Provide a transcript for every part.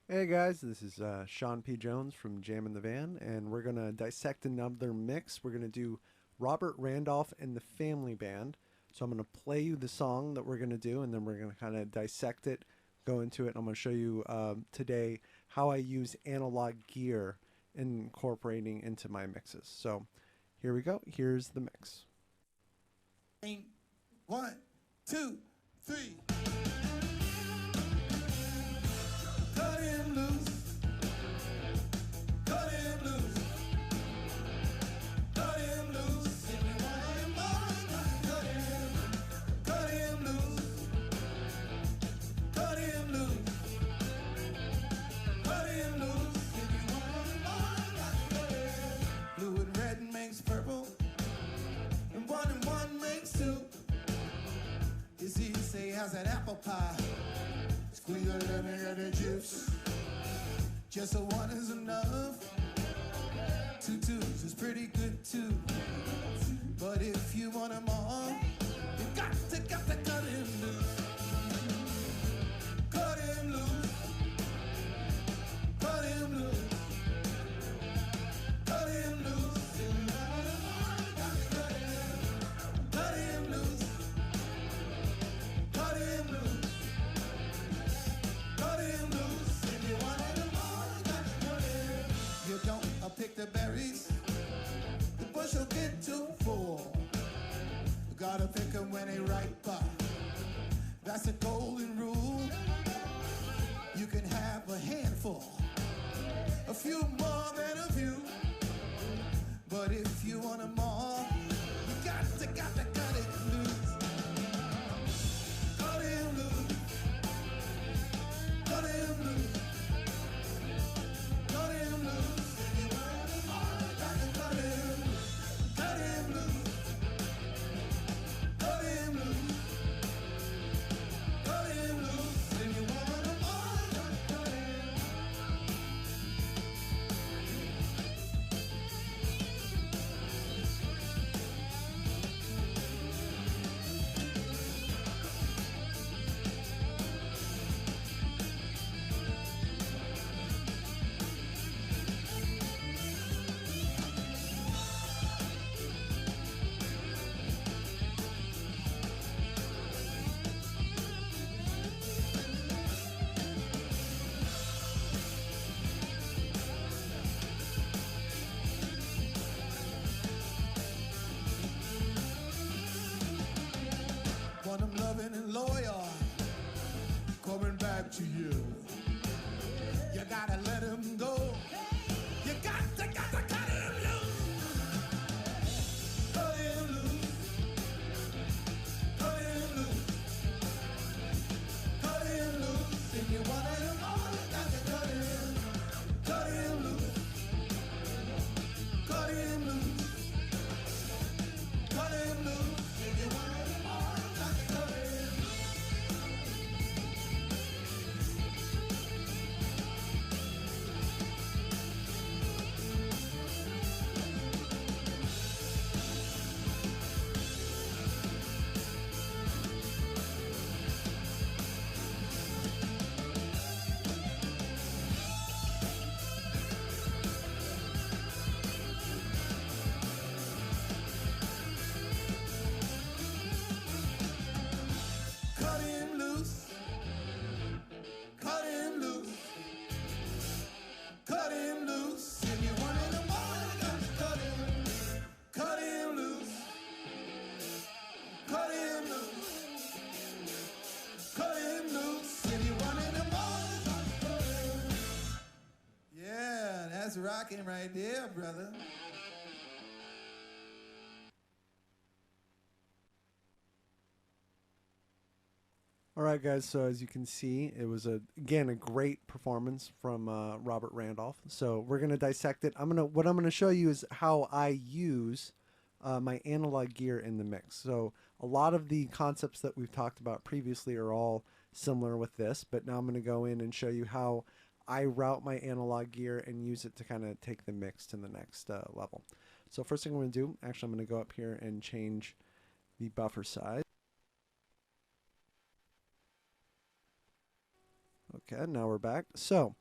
Hey guys, this is Sean P. Jones from Jam in the Van, and we're going to dissect another mix. We're going to do Robert Randolph and the Family Band. So I'm going to play you the song that we're going to do, and then we're going to kind of dissect it, go into it. I'm going to show you today how I use analog gear incorporating into my mixes. So here we go. Here's the mix. 1, 2, 3. Cut him loose. Cut him loose. Cut him loose. If you want him more, cut him loose. Cut him loose. Cut him loose. If you want him more, blue and red makes purple, and one makes two. You see, say how's that apple pie? Squeeze a little bit of the juice. Just a one is enough. Two twos is pretty good too. But if you want them all, you got to cut him loose. Cut him loose. Cut him loose. Cut him loose. Cut him loose. Cut him loose. Cut him loose. If you want him all, you got to cut him. You don't pick the berries, the bush will get too full. You gotta pick them when they ripe up. That's a golden rule. You can have a handful, a few more than a few. But if you want them all, you got to cut it loose. Cut him loose. Cut him loose. Cut him loose. If you want him all, you got to cut him loose. Cut him loose. Cut him loose. Cut him loose. If you want him all, you got to cut him. Want them loving and loyal, coming back to you. You gotta let him go. You got to cut him loose. Cut him loose. Cut him loose. Cut him loose. If you want him all, you got to cut him. Cut him loose. Cut him loose. Cut him loose. If you want him all, you got to cut him. Cut him loose. Cut him loose. Cut him loose. If you want him all, you got to cut him. Cut him loose. Cut him loose. Cut him loose. If you want him all, you got to cut him. Yeah, that's rocking right there, brother. All right, guys. So as you can see, it was again a great performance from Robert Randolph. So we're gonna dissect it. What I'm gonna show you is how I use my analog gear in the mix. So a lot of the concepts that we've talked about previously are all similar with this, but now I'm gonna go in and show you how I route my analog gear and use it to kind of take the mix to the next level. So first thing I'm gonna do, actually, I'm gonna go up here and change the buffer size. Okay, now we're back. So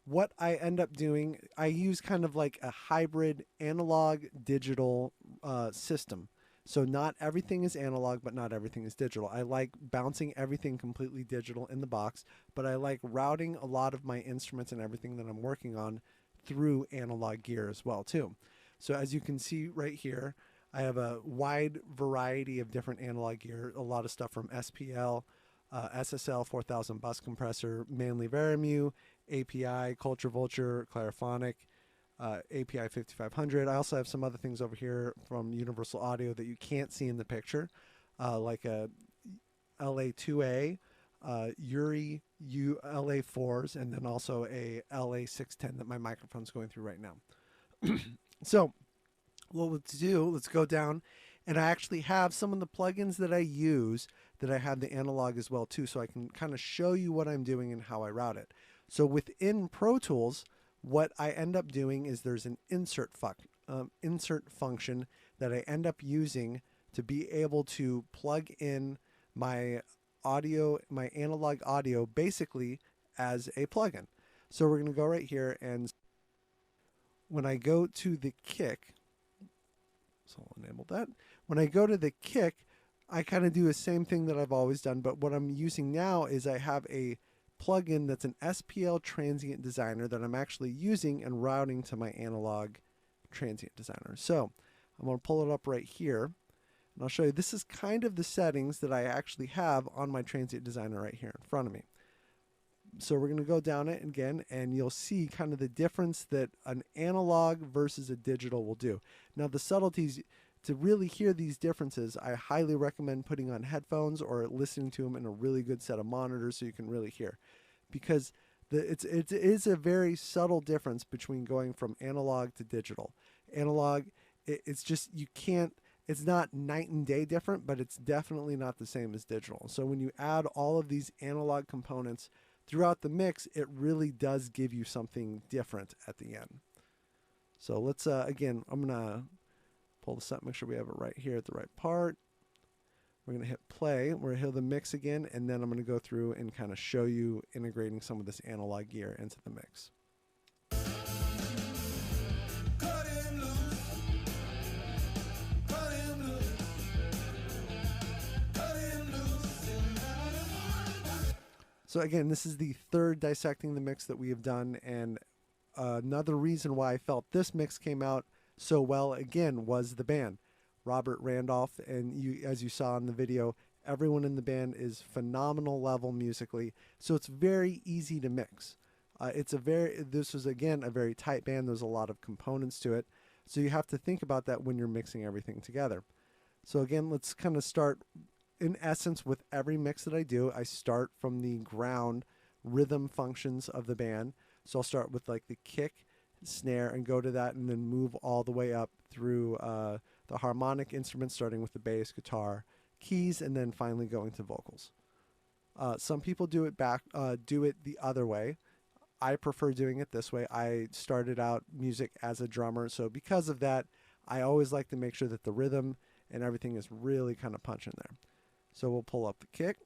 what I end up doing, I use kind of like a hybrid analog digital system. So not everything is analog, but not everything is digital. I like bouncing everything completely digital in the box, but I like routing a lot of my instruments and everything that I'm working on through analog gear as well too. So as you can see right here, I have a wide variety of different analog gear, a lot of stuff from SPL, SSL 4000 bus compressor, mainly Verimu, API, Culture Vulture, Clariphonic, API 5500. I also have some other things over here from Universal Audio that you can't see in the picture, like a LA2A, Uri LA4s, and then also a LA610 that my microphone's going through right now. So what let's do, let's go down, and I actually have some of the plugins that I use that I have the analog as well too, so I can kind of show you what I'm doing and how I route it. So within Pro Tools, what I end up doing is there's an insert function that I end up using to be able to plug in my audio, my analog audio, basically as a plugin. So we're going to go right here, and when I go to the kick, so I'll enable that. When I go to the kick, I kind of do the same thing that I've always done, but what I'm using now is I have a plugin that's an Spl Transient Designer that I'm actually using and routing to my analog Transient Designer. So I'm going to pull it up right here, and I'll show you. This is kind of the settings that I actually have on my Transient Designer right here in front of me. So we're going to go down it again, and you'll see kind of the difference that an analog versus a digital will do. Now the subtleties, to really hear these differences, I highly recommend putting on headphones or listening to them in a really good set of monitors so you can really hear. Because it is a very subtle difference between going from analog to digital. Analog, it's just, you can't, it's not night and day different, but it's definitely not the same as digital. So when you add all of these analog components throughout the mix, it really does give you something different at the end. So let's, again, I'm going to pull this up, make sure we have it right here at the right part. We're going to hit play. We're going to hear the mix again, and then I'm going to go through and kind of show you integrating some of this analog gear into the mix. So again, this is the third dissecting the mix that we have done, and another reason why I felt this mix came out so well again was the band. Robert Randolph, and you, as you saw in the video, everyone in the band is phenomenal level musically, so it's very easy to mix. This was again a very tight band. There's a lot of components to it, so you have to think about that when you're mixing everything together. So again, let's kind of start. In essence, with every mix that I do, I start from the ground rhythm functions of the band. So I'll start with like the kick, snare, and go to that, and then move all the way up through the harmonic instruments, starting with the bass, guitar, keys, and then finally going to vocals. Some people do it the other way. I prefer doing it this way. I started out music as a drummer, so because of that, I always like to make sure that the rhythm and everything is really kind of punching there. So we'll pull up the kick.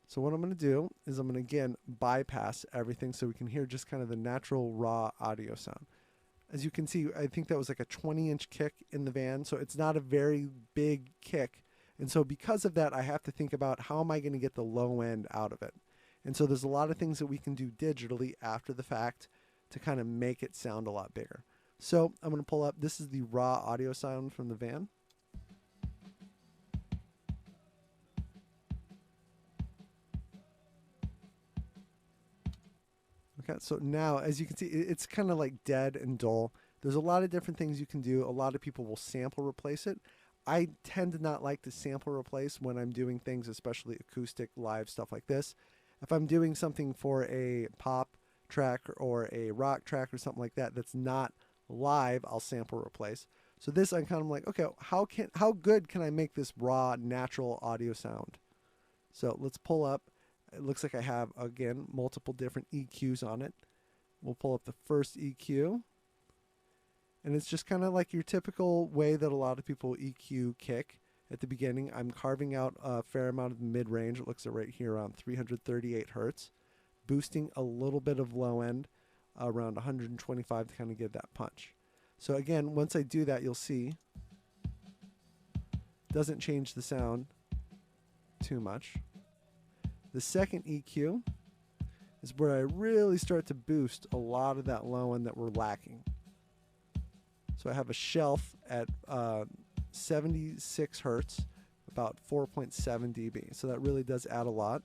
So what I'm going to do is I'm going to again bypass everything so we can hear just kind of the natural raw audio sound. As you can see, I think that was like a 20-inch kick in the van, so it's not a very big kick. And so because of that, I have to think about how am I going to get the low end out of it. And so there's a lot of things that we can do digitally after the fact to kind of make it sound a lot bigger. So I'm going to pull up, this is the raw audio sound from the van. Okay, so now as you can see, it's kind of like dead and dull. There's a lot of different things you can do. A lot of people will sample replace it. I tend to not like to sample replace when I'm doing things, especially acoustic live stuff like this. If I'm doing something for a pop track or a rock track or something like that that's not live, I'll sample replace. So this, I'm kind of like, okay, how good can I make this raw natural audio sound? So let's pull up. It looks like I have, again, multiple different EQs on it. We'll pull up the first EQ. And it's just kind of like your typical way that a lot of people EQ kick. at the beginning. I'm carving out a fair amount of the mid-range. It looks like right here around 338 hertz, boosting a little bit of low end around 125 to kind of get that punch. So again, once I do that, you'll see it doesn't change the sound too much. The second EQ is where I really start to boost a lot of that low end that we're lacking. So I have a shelf at 76 hertz, about 4.7 dB. So that really does add a lot.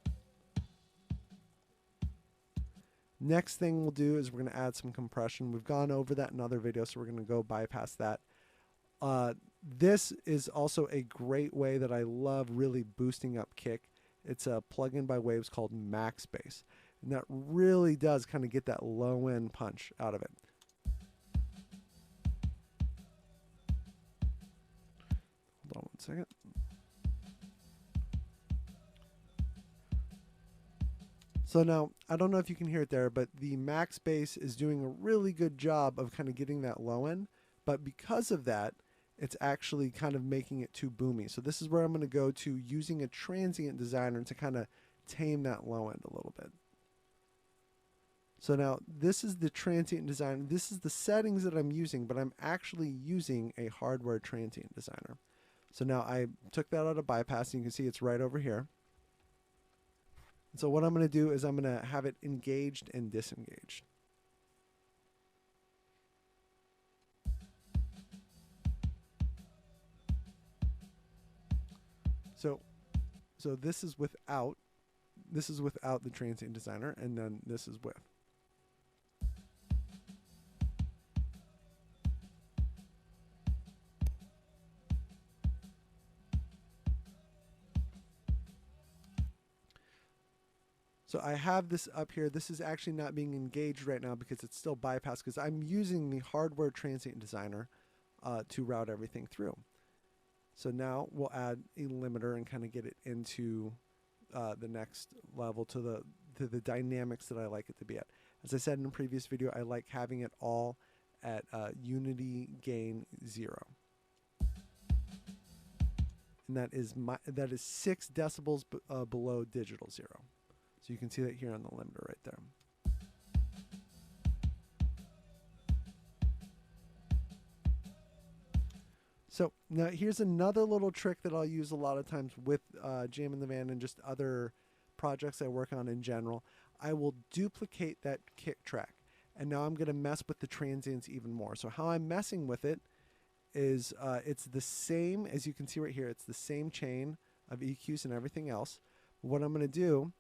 Next thing we'll do is we're going to add some compression. We've gone over that in other videos, so we're going to go bypass that. This is also a great way that I love really boosting up kick. It's a plugin by Waves called Max Bass, and that really does kind of get that low end punch out of it. Hold on one second. So now, I don't know if you can hear it there, but the Max Bass is doing a really good job of kind of getting that low end, but because of that, it's actually kind of making it too boomy. So this is where I'm going to go to using a transient designer to kind of tame that low end a little bit. So now this is the transient designer. This is the settings that I'm using, but I'm actually using a hardware transient designer. So now I took that out of bypass, and you can see it's right over here. And so what I'm going to do is I'm going to have it engaged and disengaged. So this is without the transient designer, and then this is with. So I have this up here. This is actually not being engaged right now because it's still bypassed, because I'm using the hardware transient designer to route everything through. So now we'll add a limiter and kind of get it into the next level to the dynamics that I like it to be at. As I said in a previous video, I like having it all at unity gain 0. And that is 6 decibels below digital 0. So you can see that here on the limiter right there. So now here's another little trick that I'll use a lot of times with Jam in the Van and just other projects I work on in general. I will duplicate that kick track, and now I'm going to mess with the transients even more. So how I'm messing with it is it's the same, as you can see right here, it's the same chain of EQs and everything else. What I'm going to do,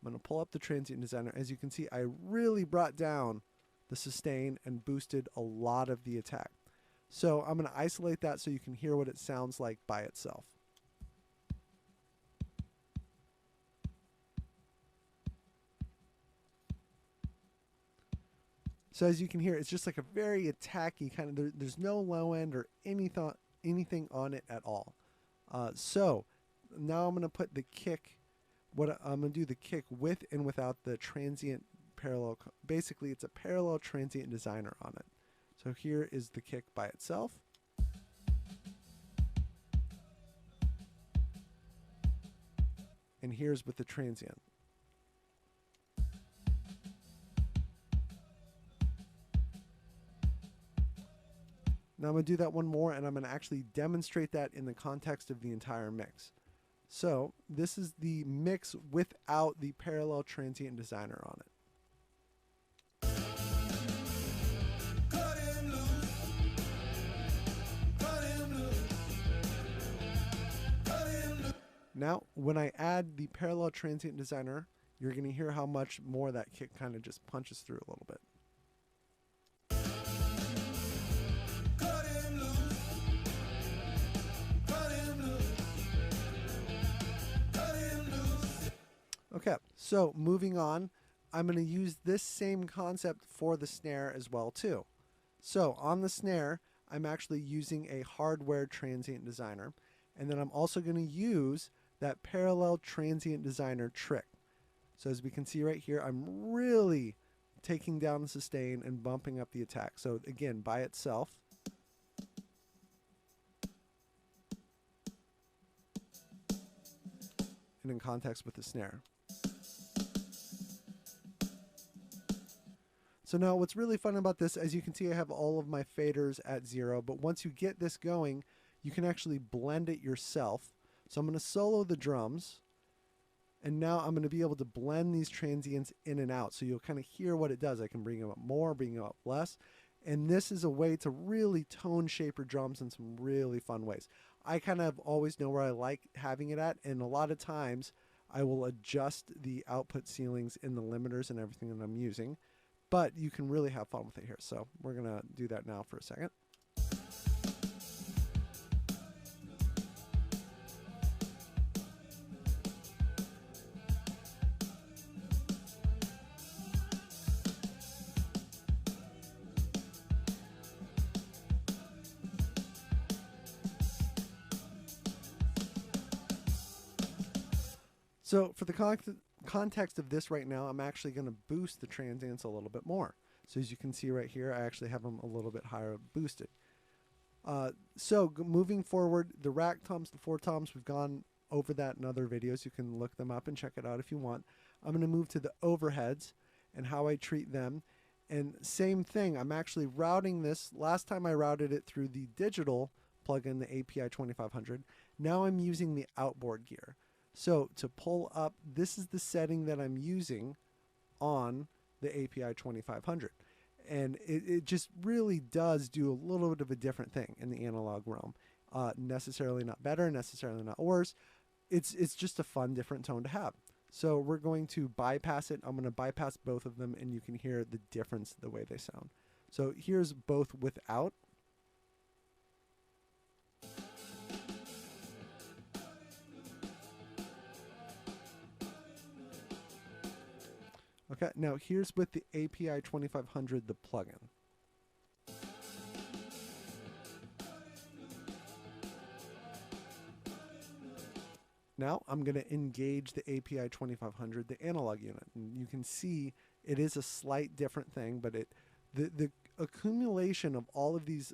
I'm going to pull up the transient designer. As you can see, I really brought down the sustain and boosted a lot of the attack. So I'm going to isolate that so you can hear what it sounds like by itself. So as you can hear, it's just like a very attacky kind of, there's no low end or anything on it at all. So now I'm going to put the kick, I'm going to do the kick with and without the transient parallel. Basically, it's a parallel transient designer on it. So here is the kick by itself. And here's with the transient. Now I'm going to do that one more, and I'm going to actually demonstrate that in the context of the entire mix. So this is the mix without the parallel transient designer on it. Now, when I add the parallel transient designer, you're going to hear how much more that kick kind of just punches through a little bit. Okay, so moving on, I'm going to use this same concept for the snare as well too. So on the snare, I'm actually using a hardware transient designer, and then I'm also going to use that parallel transient designer trick. So as we can see right here, I'm really taking down the sustain and bumping up the attack. So again, by itself. and in context with the snare. So now what's really fun about this, as you can see, I have all of my faders at 0, but once you get this going, you can actually blend it yourself. So I'm going to solo the drums, and now I'm going to be able to blend these transients in and out. So you'll kind of hear what it does. I can bring them up more, bring them up less. And this is a way to really tone shape your drums in some really fun ways. I kind of always know where I like having it at, and a lot of times I will adjust the output ceilings in the limiters and everything that I'm using. But you can really have fun with it here. So we're going to do that now for a second. So for the context of this right now, I'm actually going to boost the transients a little bit more. So as you can see right here, I actually have them a little bit higher boosted. So moving forward, the rack toms, the 4 toms, we've gone over that in other videos. You can look them up and check it out if you want. I'm going to move to the overheads and how I treat them. And same thing, I'm actually routing this. Last time I routed it through the digital plugin, the API 2500. Now I'm using the outboard gear. So to pull up, this is the setting that I'm using on the API 2500. And it just really does do a little bit of a different thing in the analog realm. Necessarily not better, necessarily not worse. It's just a fun, different tone to have. So we're going to bypass it. I'm going to bypass both of them, and you can hear the difference the way they sound. So here's both without. Okay, now here's with the API 2500, the plugin. Now I'm going to engage the API 2500, the analog unit. And you can see it is a slight different thing, but the accumulation of all of these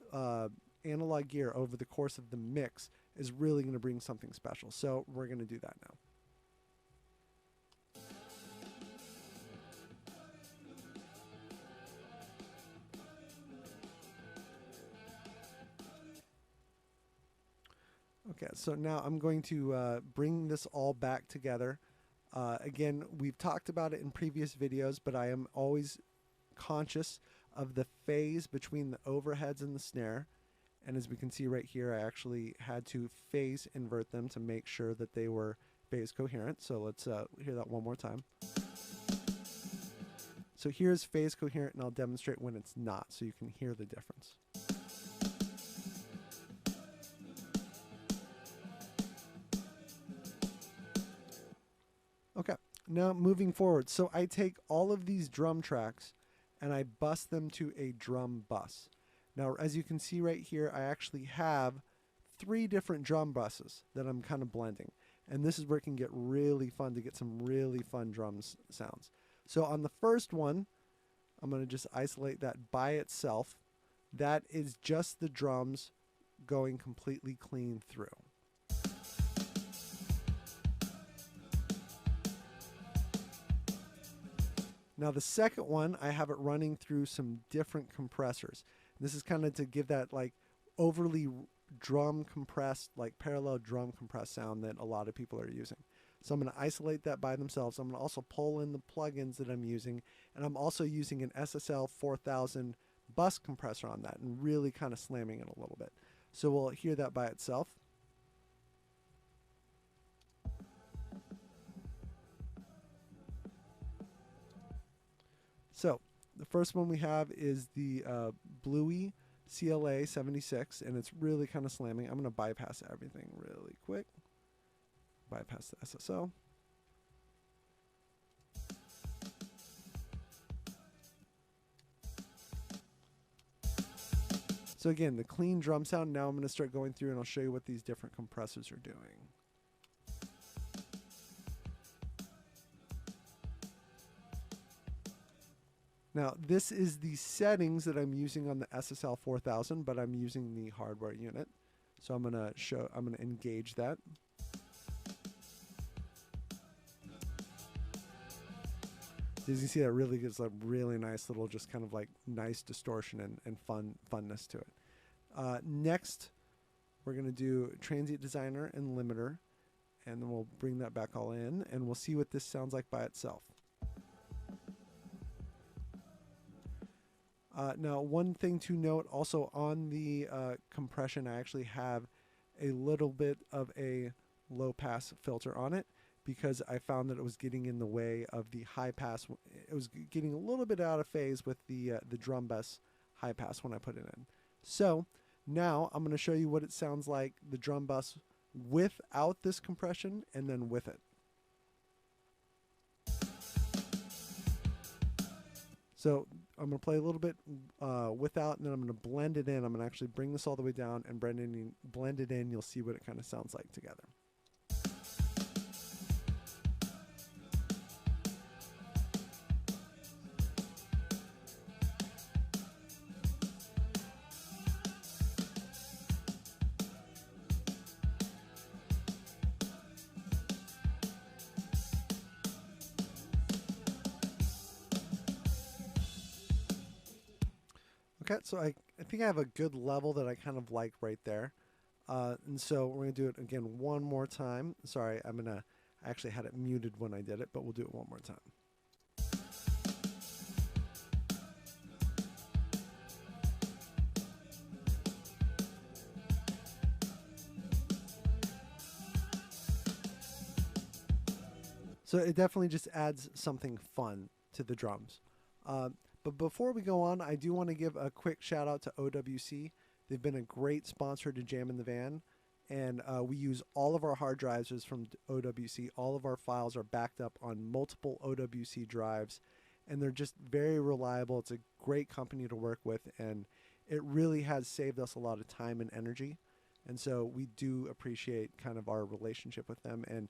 analog gear over the course of the mix is really going to bring something special. So we're going to do that now. Okay, so now I'm going to bring this all back together. Again, we've talked about it in previous videos, but I am always conscious of the phase between the overheads and the snare. And as we can see right here, I actually had to phase invert them to make sure that they were phase coherent. So let's hear that one more time. So here's phase coherent, and I'll demonstrate when it's not, so you can hear the difference. Okay, now moving forward. So I take all of these drum tracks and I bus them to a drum bus. Now, as you can see right here, I actually have 3 different drum buses that I'm kind of blending. And this is where it can get really fun to get some really fun drums sounds. So on the first one, I'm going to just isolate that by itself. That is just the drums going completely clean through. Now the second one, I have it running through some different compressors. This is kind of to give that like overly drum compressed, like parallel drum compressed sound that a lot of people are using. So I'm going to isolate that by themselves. I'm going to also pull in the plugins that I'm using, and I'm also using an SSL 4000 bus compressor on that and really kind of slamming it a little bit. So we'll hear that by itself. So the first one we have is the Bluey CLA 76, and it's really kind of slamming. I'm going to bypass everything really quick. Bypass the SSL. So again, the clean drum sound. Now I'm going to start going through and I'll show you what these different compressors are doing. Now, this is the settings that I'm using on the SSL 4000, but I'm using the hardware unit. So I'm going to engage that. As you can see, that really gives a really nice little, just kind of like nice distortion and funness to it. Next, we're going to do Transient Designer and Limiter, and then we'll bring that back all in, and we'll see what this sounds like by itself. Now, one thing to note also on the compression, I actually have a little bit of a low pass filter on it, because I found that it was getting in the way of the high pass. It was getting a little bit out of phase with the drum bus high pass when I put it in. So now I'm going to show you what it sounds like, the drum bus without this compression and then with it. So I'm going to play a little bit without, and then I'm going to blend it in. I'm going to actually bring this all the way down and blend it in. You'll see what it kind of sounds like together. Okay, so I think I have a good level that I kind of like right there. And so we're going to do it again one more time. Sorry, I actually had it muted when I did it, but we'll do it one more time. So it definitely just adds something fun to the drums. But before we go on, I do want to give a quick shout out to OWC. They've been a great sponsor to Jam in the Van, and we use all of our hard drives from OWC. All of our files are backed up on multiple OWC drives, and they're just very reliable. It's a great company to work with, and it really has saved us a lot of time and energy. And so we do appreciate kind of our relationship with them, and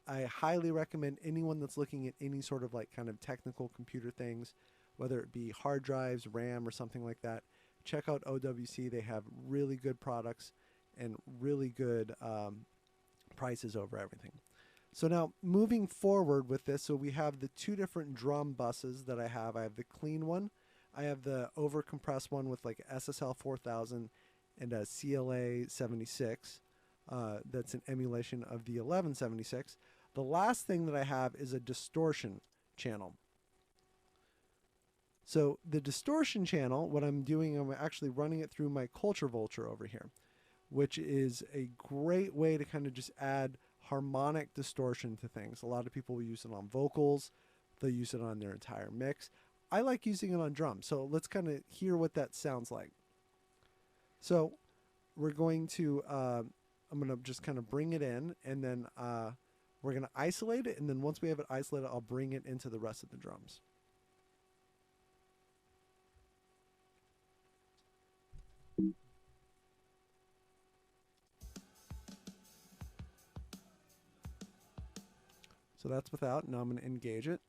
I highly recommend anyone that's looking at any sort of like kind of technical computer things, whether it be hard drives, RAM, or something like that, check out OWC. They have really good products and really good prices over everything. So now moving forward with this, so we have the two different drum buses that I have. I have the clean one. I have the overcompressed one with like SSL 4000 and a CLA 76. That's an emulation of the 1176. The last thing that I have is a distortion channel. So the distortion channel, what I'm doing, I'm actually running it through my Culture Vulture over here, which is a great way to kind of just add harmonic distortion to things. A lot of people will use it on vocals. They'll use it on their entire mix. I like using it on drums. So let's kind of hear what that sounds like. So we're going to, I'm going to just kind of bring it in, and then we're going to isolate it. And then once we have it isolated, I'll bring it into the rest of the drums. So that's without. Now I'm going to engage it.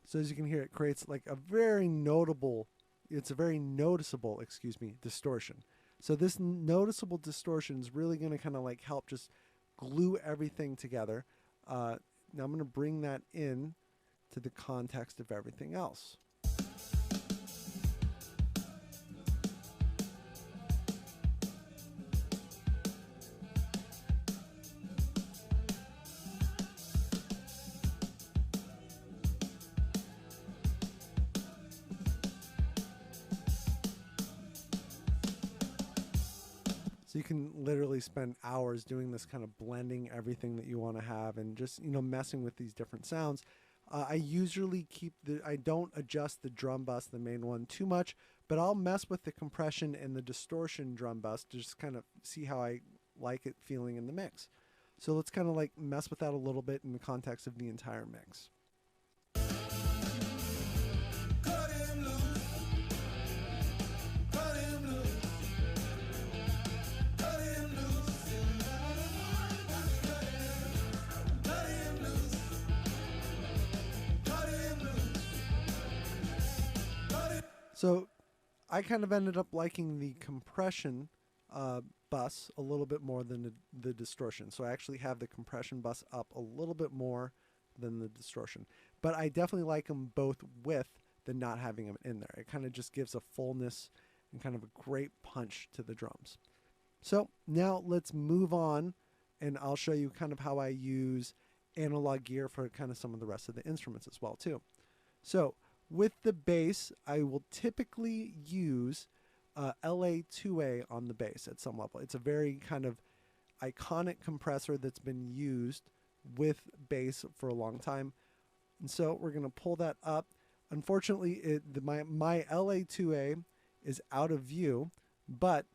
So as you can hear, it creates like a very notable, it's a very noticeable, distortion. So this noticeable distortion is really going to kind of like help just glue everything together. Now I'm going to bring that in to the context of everything else. So you can literally spend hours doing this, kind of blending everything that you want to have and just, messing with these different sounds. I usually I don't adjust the drum bus, the main one, too much, but I'll mess with the compression and the distortion drum bus to just kind of see how I like it feeling in the mix. So let's kind of like mess with that a little bit in the context of the entire mix. So I kind of ended up liking the compression bus a little bit more than the distortion. So I actually have the compression bus up a little bit more than the distortion. But I definitely like them both with than not having them in there. It kind of just gives a fullness and kind of a great punch to the drums. So now let's move on, and I'll show you kind of how I use analog gear for kind of some of the rest of the instruments as well too. So with the bass, I will typically use LA2A on the bass at some level. It's a very kind of iconic compressor that's been used with bass for a long time. And so we're going to pull that up. Unfortunately, my LA2A is out of view, but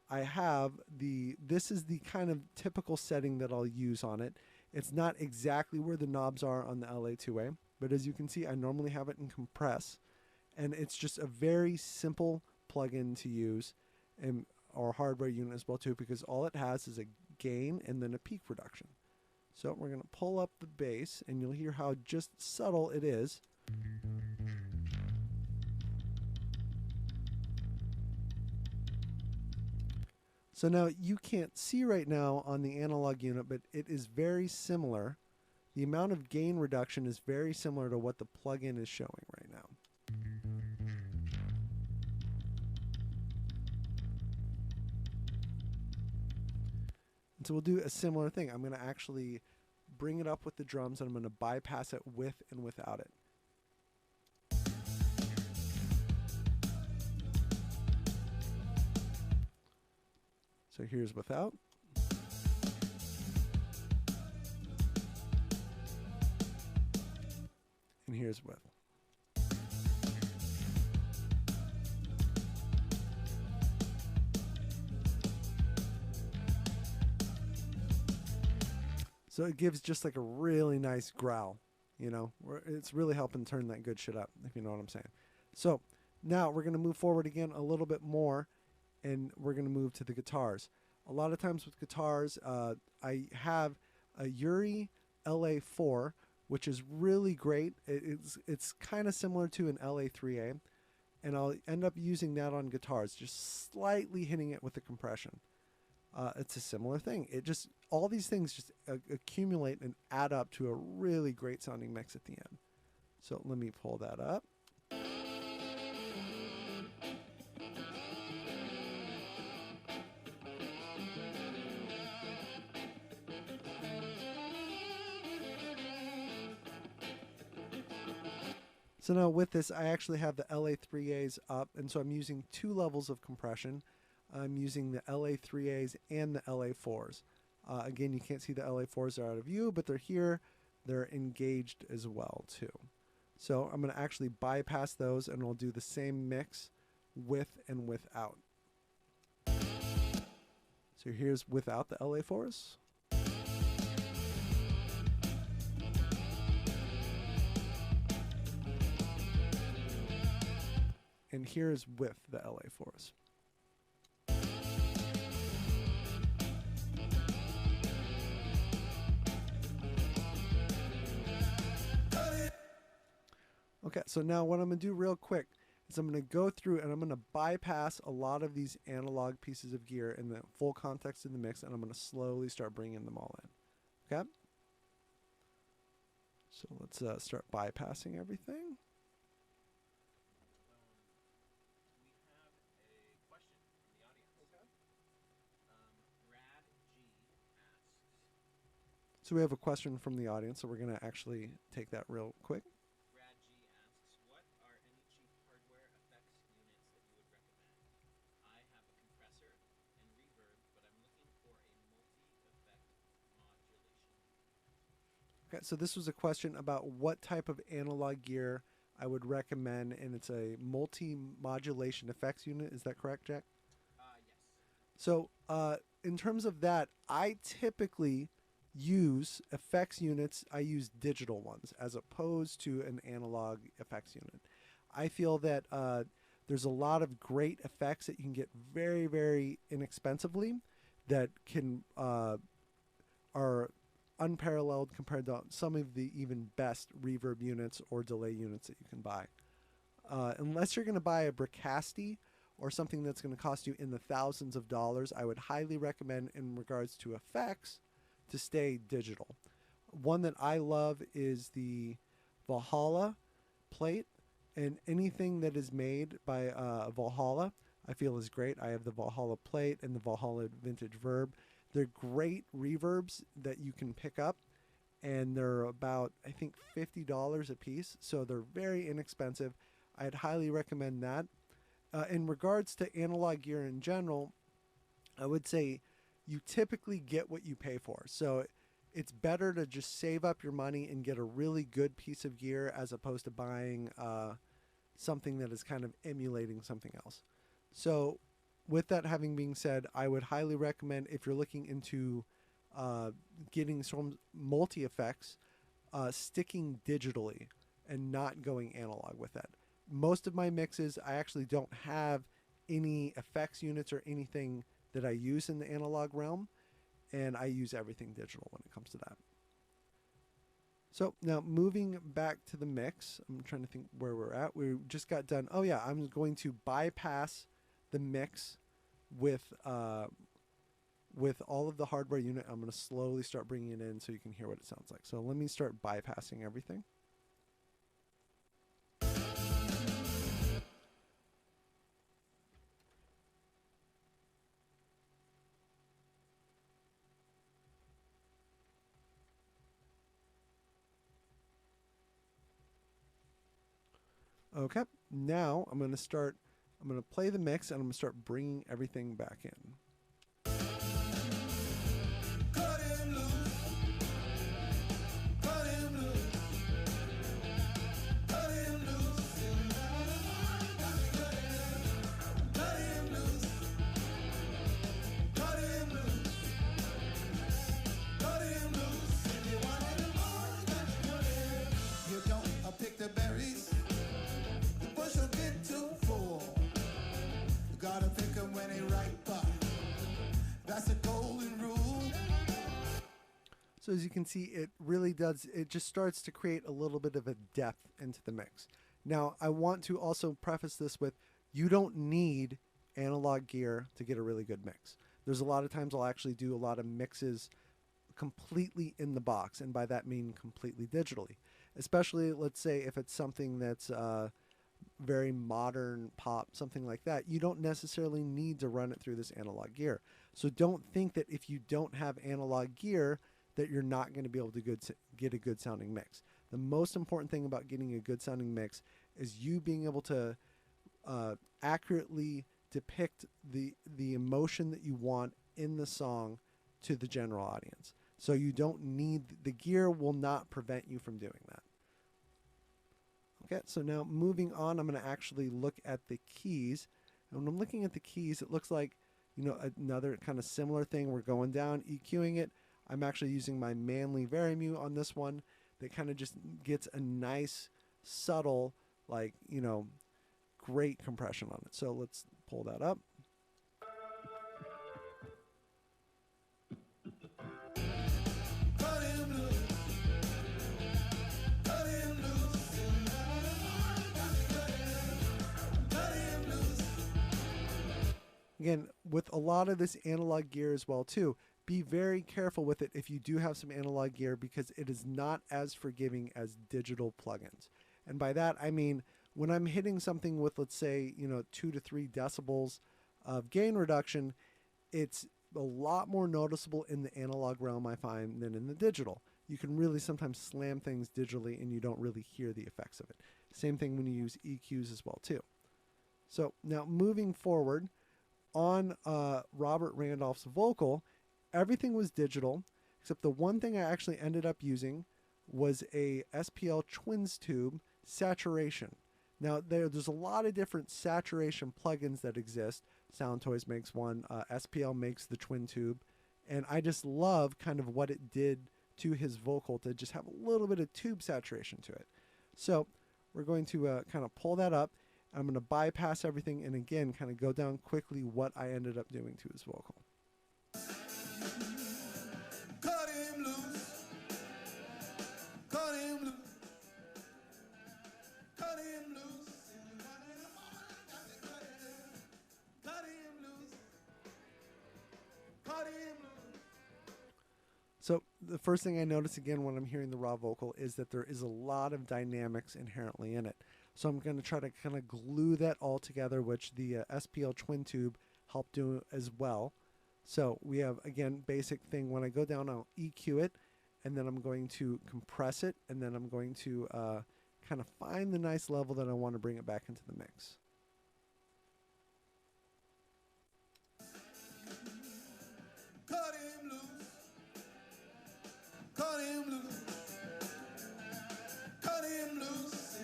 I have this is the kind of typical setting that I'll use on it. It's not exactly where the knobs are on the LA2A, but as you can see, I normally have it in compress, and it's just a very simple plugin to use, and or hardware unit as well too, because all it has is a gain and then a peak reduction. So we're going to pull up the bass, and you'll hear how just subtle it is. So now you can't see right now on the analog unit, but it is very similar. The amount of gain reduction is very similar to what the plugin is showing right now. And so we'll do a similar thing. I'm going to actually bring it up with the drums, and I'm going to bypass it with and without it. So here's without. And here's with. So it gives just like a really nice growl, you know, it's really helping turn that good shit up, if you know what I'm saying. So now we're going to move forward again a little bit more, and we're going to move to the guitars. A lot of times with guitars, I have a Uri LA4, which is really great. It's kind of similar to an LA3A, and I'll end up using that on guitars, just slightly hitting it with the compression. It's a similar thing. All these things just accumulate and add up to a really great sounding mix at the end. So let me pull that up. So now with this, I actually have the LA3As up, and so I'm using 2 levels of compression. I'm using the LA3As and the LA4s. Again, you can't see the LA4s are out of view, but they're here. They're engaged as well too. So I'm going to actually bypass those, and we'll do the same mix with and without. So here's without the LA4s. And here's with the LA4s. Okay, so now what I'm going to do real quick is I'm going to go through and I'm going to bypass a lot of these analog pieces of gear in the full context of the mix, and I'm going to slowly start bringing them all in. Okay? So let's start bypassing everything. So we have a question from the audience, so we're going to actually take that real quick. Brad G asks, what are any cheap hardware effects units that you would recommend? I have a compressor and reverb, but I'm looking for a multi-effect modulation. Okay, so this was a question about what type of analog gear I would recommend, and it's a multi-modulation effects unit. Is that correct, Jack? Yes. So in terms of that, I typically use effects units. I use digital ones as opposed to an analog effects unit. I feel that there's a lot of great effects that you can get very, very inexpensively that can are unparalleled compared to some of the even best reverb units or delay units that you can buy. Unless you're going to buy a Bricasti or something that's going to cost you in the thousands of dollars, I would highly recommend in regards to effects to stay digital. One that I love is the Valhalla plate, and anything that is made by Valhalla I feel is great. I have the Valhalla plate and the Valhalla vintage verb. They're great reverbs that you can pick up, and they're about, I think, $50 a piece, so they're very inexpensive. I'd highly recommend that. In regards to analog gear in general, I would say you typically get what you pay for. So it's better to just save up your money and get a really good piece of gear as opposed to buying something that is kind of emulating something else. So with that having been said, I would highly recommend, if you're looking into getting some multi-effects, sticking digitally and not going analog with that. Most of my mixes, I actually don't have any effects units or anything that I use in the analog realm, and I use everything digital when it comes to that. So now moving back to the mix, I'm trying to think where we're at. We just got done. Oh yeah, I'm going to bypass the mix with all of the hardware unit. I'm going to slowly start bringing it in so you can hear what it sounds like. So let me start bypassing everything. Okay, now I'm going to play the mix, and I'm going to start bringing everything back in. Cut him loose. Cut him loose. Cut him loose. Cut him loose. Cut him loose. Cut him loose. If you want it more, cut him. You don't pick the berries. The bush will get too full. You gotta pick 'em when they ripe up. That's a golden rule. So as you can see, it really does, it just starts to create a little bit of a depth into the mix. Now, I want to also preface this with, you don't need analog gear to get a really good mix. There's a lot of times I'll actually do a lot of mixes completely in the box, and by that mean completely digitally. Especially, let's say, if it's something that's very modern pop, something like that, you don't necessarily need to run it through this analog gear. So don't think that if you don't have analog gear that you're not going to be able to get a good sounding mix. The most important thing about getting a good sounding mix is you being able to accurately depict the emotion that you want in the song to the general audience. So you don't need, the gear will not prevent you from doing that. Okay, so now moving on, I'm going to actually look at the keys. And when I'm looking at the keys, it looks like, you know, another kind of similar thing. We're going down, EQing it. I'm actually using my Manley Varimu on this one that kind of just gets a nice, subtle, like, you know, great compression on it. So let's pull that up. Cut him loose. Cut him loose. Cut him loose. Again, with a lot of this analog gear as well too, be very careful with it if you do have some analog gear, because it is not as forgiving as digital plugins. And by that, I mean, when I'm hitting something with, let's say, you know, 2 to 3 decibels of gain reduction, it's a lot more noticeable in the analog realm, I find, than in the digital. You can really sometimes slam things digitally and you don't really hear the effects of it. Same thing when you use EQs as well too. So now moving forward on Robert Randolph's vocal, everything was digital, except the one thing I actually ended up using was a SPL Twins Tube saturation. Now, there's a lot of different saturation plugins that exist. Soundtoys makes one, SPL makes the Twin Tube, and I just love kind of what it did to his vocal to just have a little bit of tube saturation to it. So we're going to kind of pull that up. I'm going to bypass everything and again kind of go down quickly what I ended up doing to his vocal. Cut him loose. Cut him loose. Cut him loose. the first thing I notice again when I'm hearing the raw vocal is that there is a lot of dynamics inherently in it. So I'm going to try to kind of glue that all together, which the SPL twin tube helped do as well. So we have, again, basic thing. When I go down, I'll EQ it, and then I'm going to compress it, and then I'm going to kind of find the nice level that I want to bring it back into the mix. Cut him loose. Cut him loose. Cut him loose.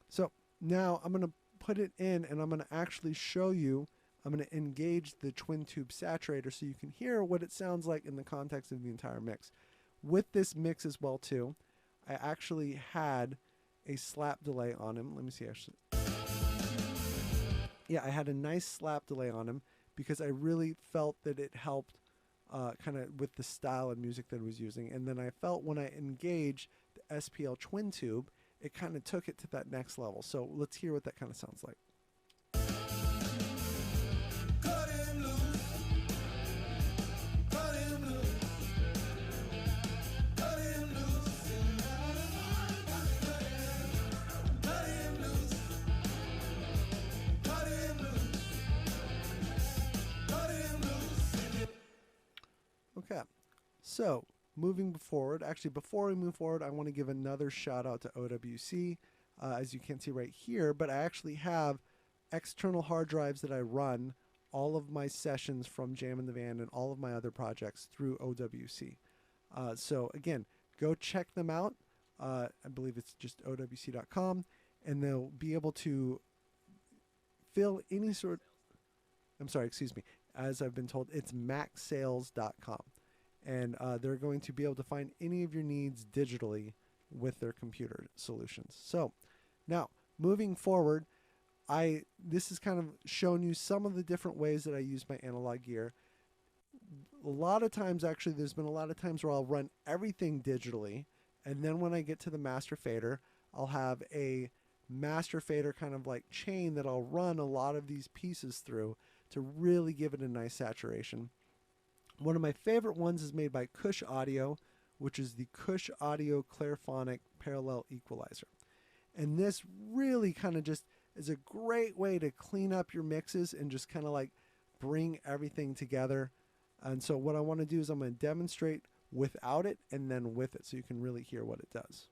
So now I'm going to put it in, and I'm going to actually show you. I'm going to engage the twin tube saturator so you can hear what it sounds like in the context of the entire mix. With this mix as well too, I actually had a slap delay on him. Let me see actually. Yeah, I had a nice slap delay on him because I really felt that it helped kind of with the style of music that I was using. And then I felt when I engaged the SPL twin tube, it kind of took it to that next level. So let's hear what that kind of sounds like. Cut him loose. Cut him loose. Cut him loose. Cut him loose. Cut him loose. Cut him loose. Okay, so moving forward, actually before we move forward, I want to give another shout out to OWC, as you can see right here, but I actually have external hard drives that I run all of my sessions from Jam in the Van and all of my other projects through OWC. So again, go check them out. I believe it's just OWC.com, and they'll be able to fill any sort. I'm sorry, excuse me. As I've been told, it's MacSales.com. And they're going to be able to find any of your needs digitally with their computer solutions. So now moving forward, this has kind of shown you some of the different ways that I use my analog gear. A lot of times, actually, there's been a lot of times where I'll run everything digitally, and then when I get to the master fader, I'll have a master fader kind of like chain that I'll run a lot of these pieces through to really give it a nice saturation. One of my favorite ones is made by Cush Audio, which is the Cush Audio Clariphonic Parallel Equalizer. And this really kind of just is a great way to clean up your mixes and just kind of like bring everything together. And so what I want to do is I'm going to demonstrate without it and then with it so you can really hear what it does.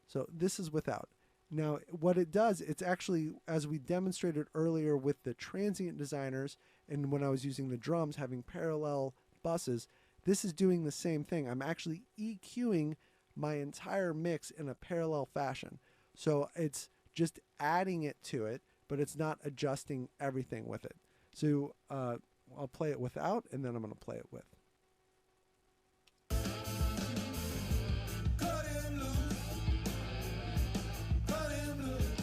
So this is without. Now what it does, it's actually, as we demonstrated earlier with the transient designers and when I was using the drums having parallel buses, this is doing the same thing. I'm actually EQing my entire mix in a parallel fashion. So it's just adding it to it, but it's not adjusting everything with it. So I'll play it without, and then I'm going to play it with. Cut him loose. Cut him loose.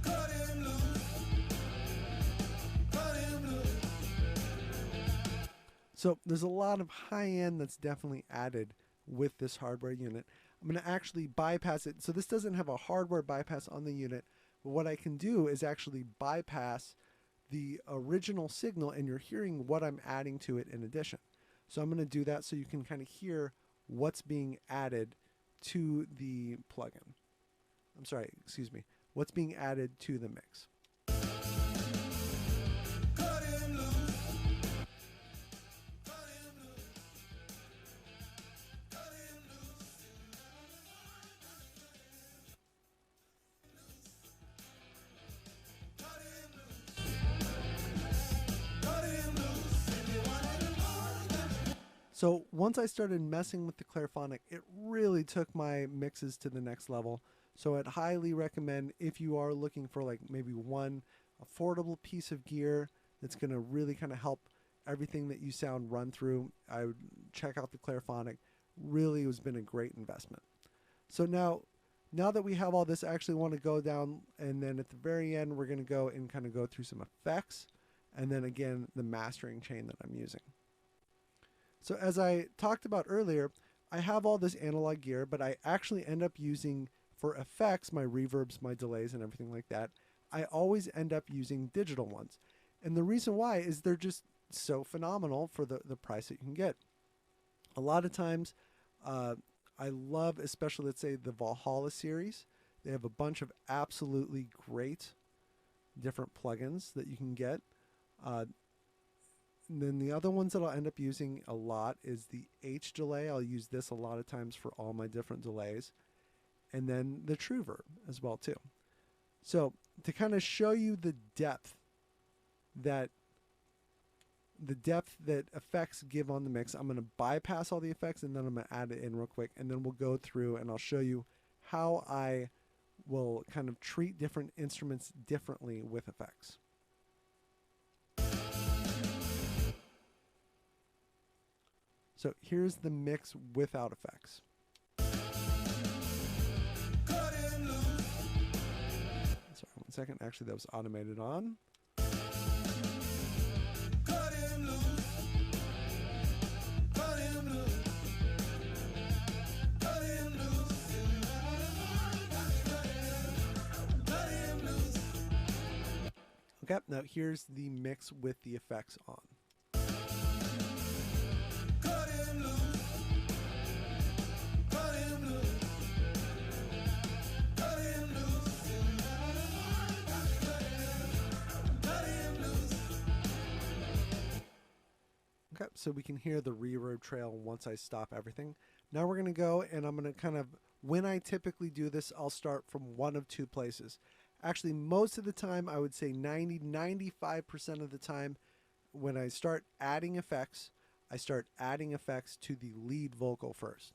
Cut him loose. Cut him loose. So there's a lot of high end that's definitely added with this hardware unit. I'm going to actually bypass it. So this doesn't have a hardware bypass on the unit, but what I can do is actually bypass the original signal and you're hearing what I'm adding to it in addition. So I'm going to do that so you can kind of hear what's being added to the plugin. I'm sorry, excuse me. What's being added to the mix. Cut him loose. Cut him loose. Cut him loose. Cut him loose. Cut him loose. If you want it more. So once I started messing with the Clariphonic, it really took my mixes to the next level. So I'd highly recommend, if you are looking for like maybe one affordable piece of gear that's going to really kind of help everything that you sound run through, I would check out the Clariphonic. Really has been a great investment. So now that we have all this, I actually want to go down, and then at the very end, we're going to go and kind of go through some effects, and then again, the mastering chain that I'm using. So as I talked about earlier, I have all this analog gear, but I actually end up using, for effects, my reverbs, my delays, and everything like that, I always end up using digital ones. And the reason why is they're just so phenomenal for the price that you can get. A lot of times, I love, especially, let's say, the Valhalla series. They have a bunch of absolutely great different plugins that you can get. And then the other ones that I'll end up using a lot is the H delay. I'll use this a lot of times for all my different delays. And then the True Verb as well too. So to kind of show you the depth that effects give on the mix, I'm going to bypass all the effects and then I'm going to add it in real quick. And then we'll go through and I'll show you how I will kind of treat different instruments differently with effects. So here's the mix without effects. Sorry, 1 second. Actually, that was automated on. Okay, now here's the mix with the effects on. Okay, so we can hear the reverb trail once I stop everything. Now we're going to go and I'm going to kind of, when I typically do this, I'll start from one of two places. Actually, most of the time, I would say 95% of the time, when I start adding effects, I start adding effects to the lead vocal first.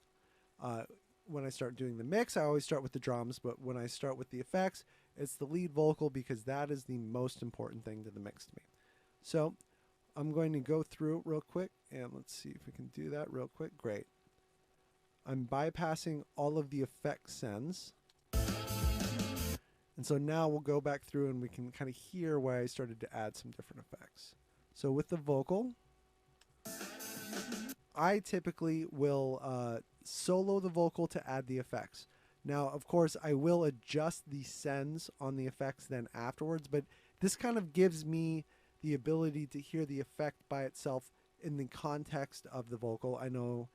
When I start doing the mix, I always start with the drums, but when I start with the effects, it's the lead vocal because that is the most important thing to the mix to me. So I'm going to go through it real quick, and let's see if we can do that real quick. Great. I'm bypassing all of the effect sends. And so now we'll go back through and we can kind of hear where I started to add some different effects. So with the vocal, I typically will solo the vocal to add the effects. Now, of course, I will adjust the sends on the effects then afterwards, but this kind of gives me the ability to hear the effect by itself in the context of the vocal. I know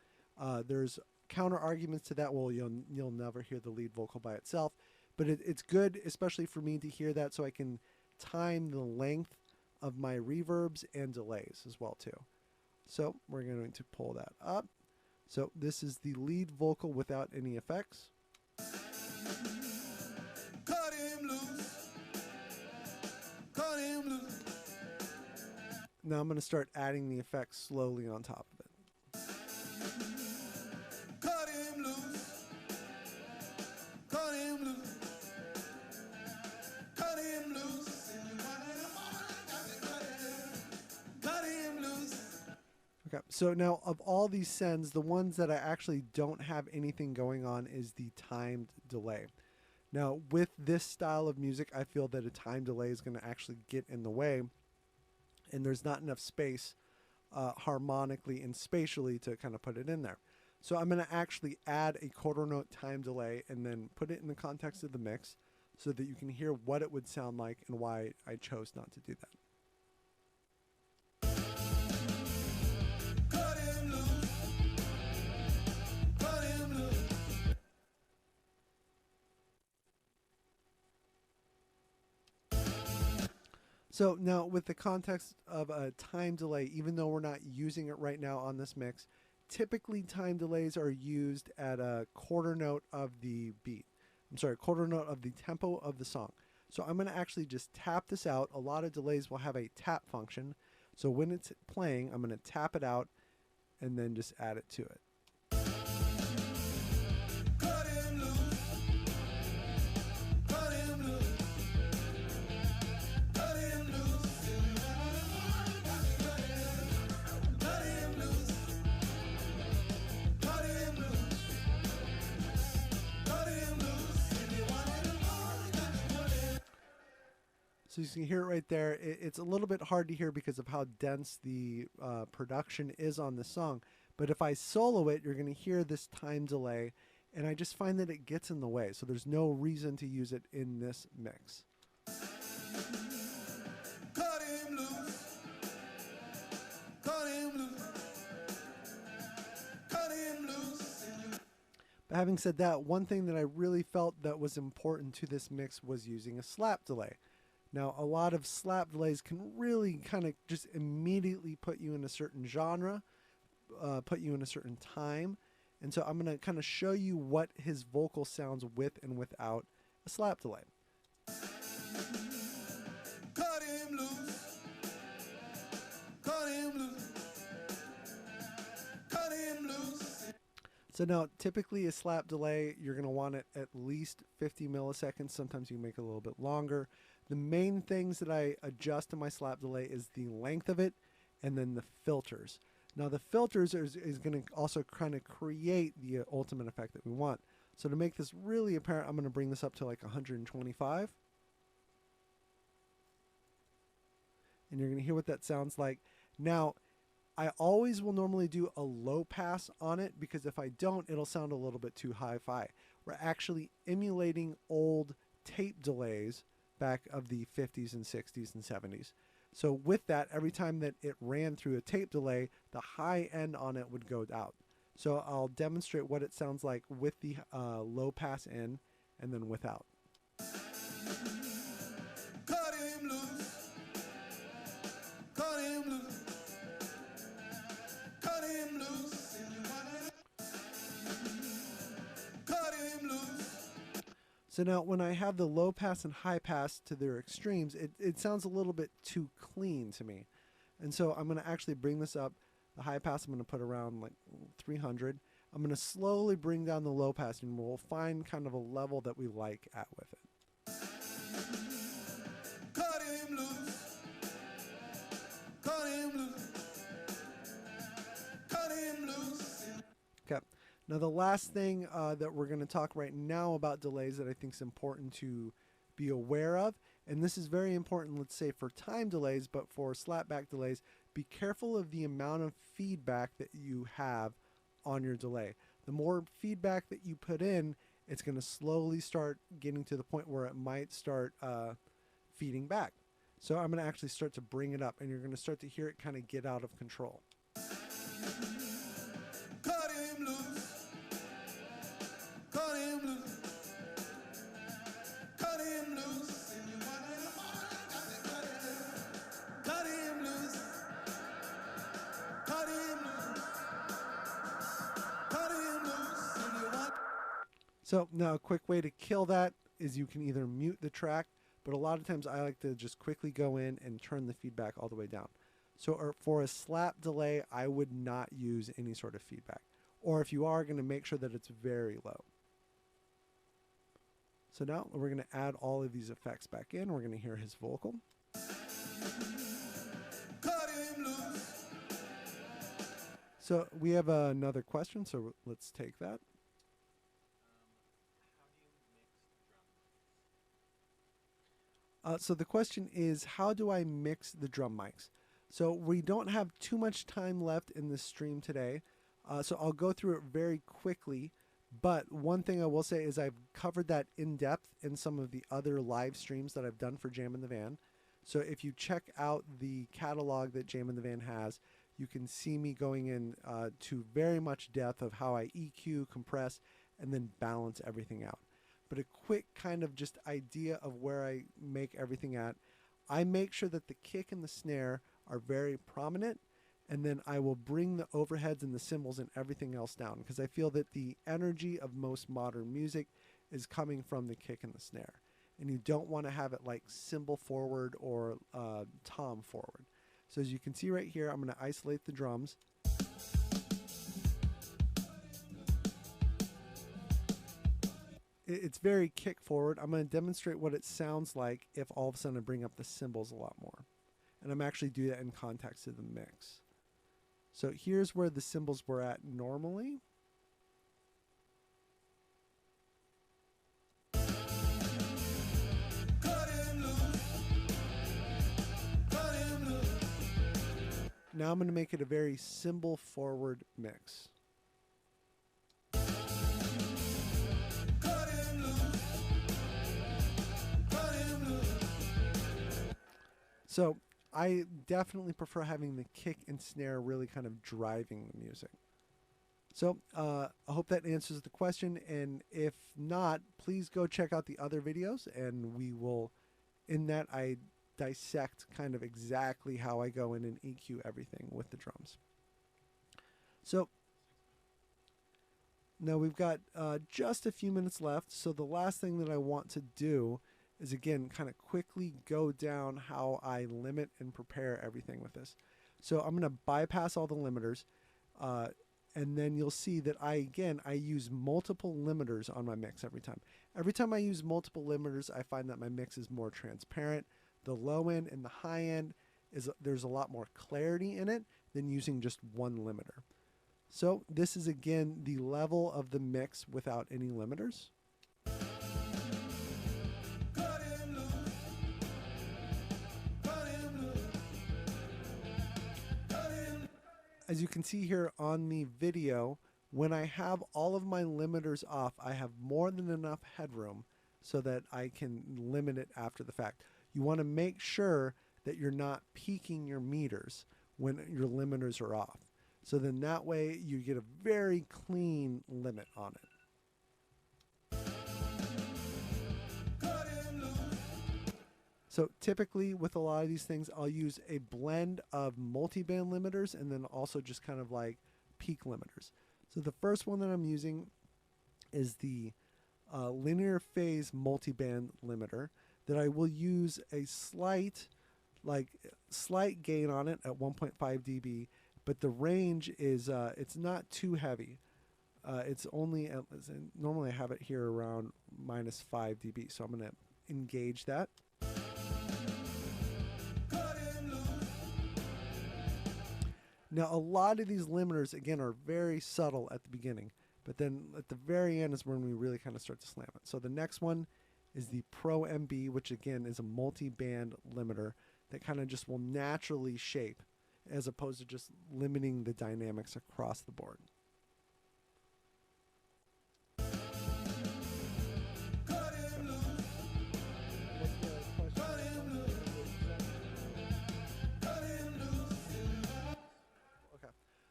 there's counter arguments to that. Well, you'll never hear the lead vocal by itself, but it's good, especially for me, to hear that so I can time the length of my reverbs and delays as well too. So we're going to pull that up. So this is the lead vocal without any effects. Cut him loose. Cut him loose. Now I'm going to start adding the effects slowly on top of it. Cut him loose. Cut him loose. Cut him loose. Cut him loose. Okay, so now of all these sends, the ones that I actually don't have anything going on is the timed delay. Now, with this style of music, I feel that a time delay is going to actually get in the way, and there's not enough space harmonically and spatially to kind of put it in there. So I'm going to actually add a quarter note time delay and then put it in the context of the mix so that you can hear what it would sound like and why I chose not to do that. So now with the context of a time delay, even though we're not using it right now on this mix, typically time delays are used at a quarter note of the beat. I'm sorry, quarter note of the tempo of the song. So I'm going to actually just tap this out. A lot of delays will have a tap function. So when it's playing, I'm going to tap it out and then just add it to it. So you can hear it right there. It's a little bit hard to hear because of how dense the production is on this song. But if I solo it, you're going to hear this time delay. And I just find that it gets in the way. So there's no reason to use it in this mix. Cut him loose. Cut him loose. Cut him loose. But having said that, one thing that I really felt that was important to this mix was using a slap delay. Now, a lot of slap delays can really kind of just immediately put you in a certain genre, put you in a certain time. And so I'm going to kind of show you what his vocal sounds with and without a slap delay. Cut him loose. Cut him loose. Cut him loose. So now, typically a slap delay, you're going to want it at least 50 milliseconds. Sometimes you can make it a little bit longer. The main things that I adjust in my slap delay is the length of it and then the filters. Now the filters is going to also kind of create the ultimate effect that we want. So to make this really apparent, I'm going to bring this up to like 125. And you're going to hear what that sounds like. Now, I always will normally do a low pass on it because if I don't, it'll sound a little bit too hi-fi. We're actually emulating old tape delays back of the 50s and 60s and 70s. So with that, every time that it ran through a tape delay, the high end on it would go out. So I'll demonstrate what it sounds like with the low pass in and then without. Cut him loose. Cut him loose. Cut him loose. Cut him loose. So now when I have the low pass and high pass to their extremes, it sounds a little bit too clean to me. And so I'm going to actually bring this up. The high pass I'm going to put around like 300. I'm going to slowly bring down the low pass and we'll find kind of a level that we like at with it. Cut him loose. Cut him loose. Cut him loose. Okay. Now the last thing that we're going to talk right now about delays that I think is important to be aware of, and this is very important, let's say for time delays, but for slapback delays, be careful of the amount of feedback that you have on your delay. The more feedback that you put in, it's going to slowly start getting to the point where it might start feeding back. So I'm going to actually start to bring it up, and you're going to start to hear it kind of get out of control. Cut him loose. Cut him loose. Cut him loose. Cut him loose. Cut him loose. Cut him loose. So now a quick way to kill that is you can either mute the track, but a lot of times I like to just quickly go in and turn the feedback all the way down. So for a slap delay, I would not use any sort of feedback. Or if you are, going to make sure that it's very low. So now we're going to add all of these effects back in. We're going to hear his vocal. Cut him loose. So we have another question, so let's take that. How do you mix drum? So the question is, how do I mix the drum mics? So we don't have too much time left in this stream today, so I'll go through it very quickly. But one thing I will say is I've covered that in depth in some of the other live streams that I've done for Jam in the Van. So if you check out the catalog that Jam in the Van has, you can see me going in to very much depth of how I EQ, compress, and then balance everything out. But a quick kind of just idea of where I make everything at. I make sure that the kick and the snare are very prominent, and then I will bring the overheads and the cymbals and everything else down because I feel that the energy of most modern music is coming from the kick and the snare. And you don't want to have it like cymbal forward or tom forward. So as you can see right here, I'm going to isolate the drums. It's very kick forward. I'm going to demonstrate what it sounds like if all of a sudden I bring up the cymbals a lot more. And I'm actually doing that in context of the mix. So here's where the cymbals were at normally. Cut him loose. Cut him loose. Now I'm going to make it a very cymbal forward mix. Cut him loose. Cut him loose. So I definitely prefer having the kick and snare really kind of driving the music. So I hope that answers the question, and if not, please go check out the other videos, and we will, in that I dissect kind of exactly how I go in and EQ everything with the drums. So now we've got just a few minutes left, so the last thing that I want to do is, again, kind of quickly go down how I limit and prepare everything with this. So I'm going to bypass all the limiters, and then you'll see that I use multiple limiters on my mix every time. Every time I use multiple limiters, I find that my mix is more transparent. The low end and the high end, there's a lot more clarity in it than using just one limiter. So this is, again, the level of the mix without any limiters. As you can see here on the video, when I have all of my limiters off, I have more than enough headroom so that I can limit it after the fact. You want to make sure that you're not peaking your meters when your limiters are off. So then that way you get a very clean limit on it. So typically with a lot of these things, I'll use a blend of multi-band limiters and then also just kind of like peak limiters. So the first one that I'm using is the linear phase multi-band limiter that I will use a slight gain on it at 1.5 dB, but the range is it's not too heavy. It's only normally I have it here around -5 dB, so I'm going to engage that. Now, a lot of these limiters, again, are very subtle at the beginning, but then at the very end is when we really kind of start to slam it. So the next one is the Pro MB, which again is a multi-band limiter that kind of just will naturally shape as opposed to just limiting the dynamics across the board.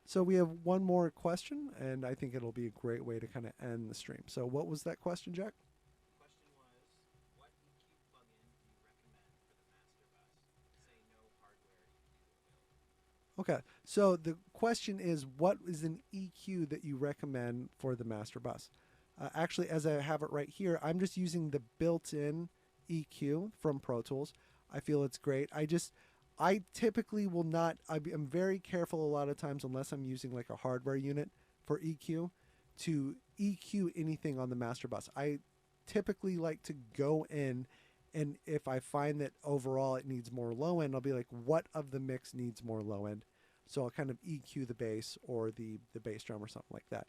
So we have one more question, and I think it'll be a great way to kind of end the stream. So what was that question, Jack? The question was, what EQ plugin do you recommend for the master bus? Say no hardware EQ available. Okay, so the question is, what is an EQ that you recommend for the master bus? Actually, as I have it right here, I'm just using the built-in EQ from Pro Tools. I feel it's great. I typically will not, I'm very careful a lot of times, unless I'm using like a hardware unit for EQ, to EQ anything on the master bus. I typically like to go in, and if I find that overall it needs more low end, I'll be like, what of the mix needs more low end? So I'll kind of EQ the bass or the bass drum or something like that.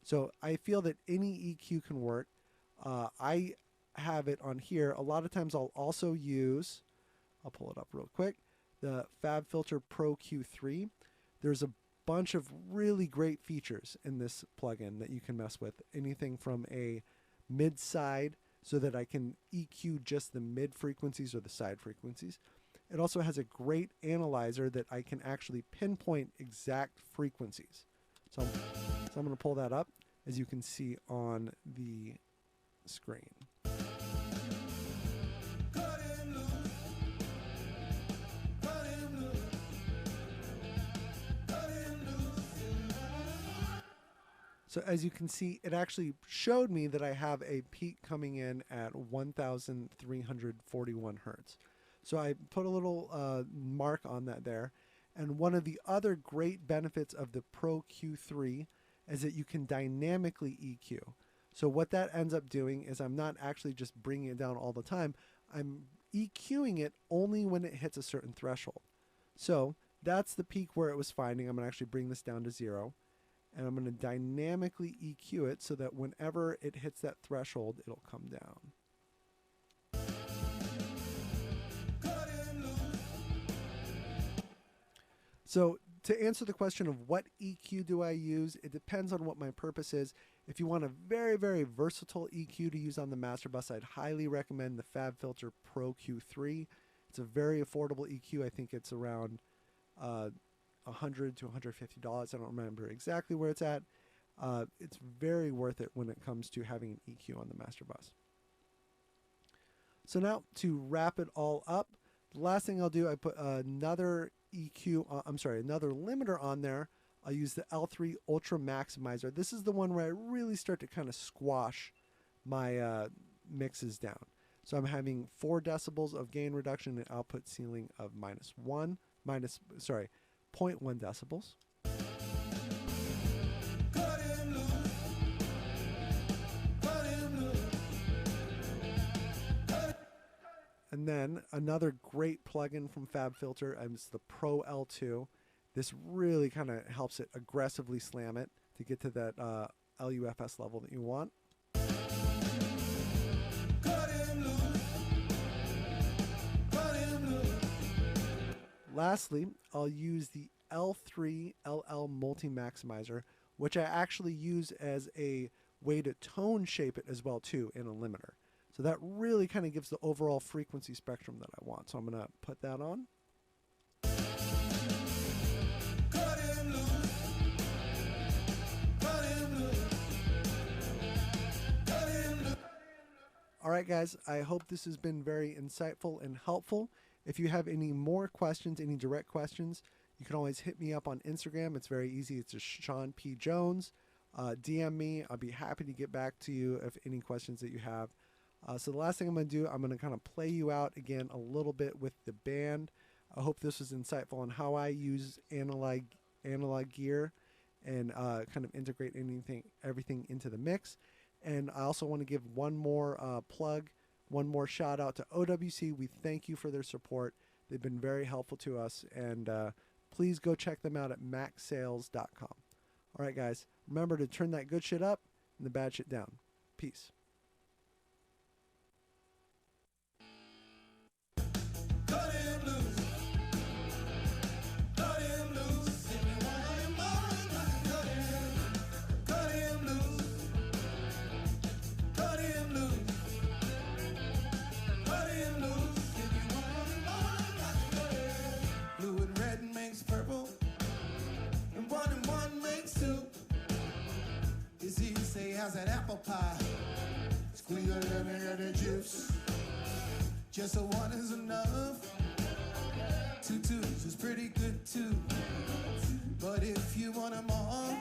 So I feel that any EQ can work. I have it on here. A lot of times I'll also use, I'll pull it up real quick, the Fabfilter Pro Q3. There's a bunch of really great features in this plugin that you can mess with. Anything from a mid side so that I can EQ just the mid frequencies or the side frequencies. It also has a great analyzer that I can actually pinpoint exact frequencies. So I'm going to pull that up, as you can see on the screen. So as you can see, it actually showed me that I have a peak coming in at 1,341 hertz. So I put a little mark on that there. And one of the other great benefits of the Pro Q3 is that you can dynamically EQ. So what that ends up doing is I'm not actually just bringing it down all the time. I'm EQing it only when it hits a certain threshold. So that's the peak where it was finding. I'm going to actually bring this down to 0. And I'm going to dynamically EQ it so that whenever it hits that threshold, it'll come down. So to answer the question of what EQ do I use, it depends on what my purpose is. If you want a very, very versatile EQ to use on the master bus, I'd highly recommend the Fabfilter Pro Q3. It's a very affordable EQ. I think it's around $100 to $150. I don't remember exactly where it's at. It's very worth it when it comes to having an EQ on the master bus. So now to wrap it all up, the last thing I'll do, I put another another limiter on there. I'll use the L3 Ultra Maximizer. This is the one where I really start to kind of squash my mixes down. So I'm having 4 decibels of gain reduction and output ceiling of -0.1 decibels. Cut him loose. Cut him loose. And then another great plugin from Fabfilter is the Pro L2. This really kind of helps it aggressively slam it to get to that LUFS level that you want. Cut him loose. Cut him loose. Lastly, I'll use the L3 LL Multi-Maximizer, which I actually use as a way to tone shape it as well too in a limiter. So that really kind of gives the overall frequency spectrum that I want. So I'm going to put that on. Cut him loose. Cut him loose. Cut him loose. All right, guys, I hope this has been very insightful and helpful. If you have any more questions, any direct questions, you can always hit me up on Instagram. It's very easy. It's just Sean P. Jones. DM me. I'll be happy to get back to you if any questions that you have. So the last thing I'm going to do, I'm going to kind of play you out again a little bit with the band. I hope this was insightful on how I use analog gear and kind of integrate everything into the mix. And I also want to give one more plug, one more shout out to OWC. We thank you for their support. They've been very helpful to us. And please go check them out at maxsales.com. All right, guys, remember to turn that good shit up and the bad shit down. Peace. Cut him loose. Cut him loose. If you want him on, cut him. Cut him loose. Cut him loose. Cut him loose. If you want him on, cut him. Blue and red makes purple, and one makes 2. It's easy to say how's that apple pie? Squeeze a lemon and the juice. Just a 1 is enough. 2 twos is pretty good too. But if you want them all,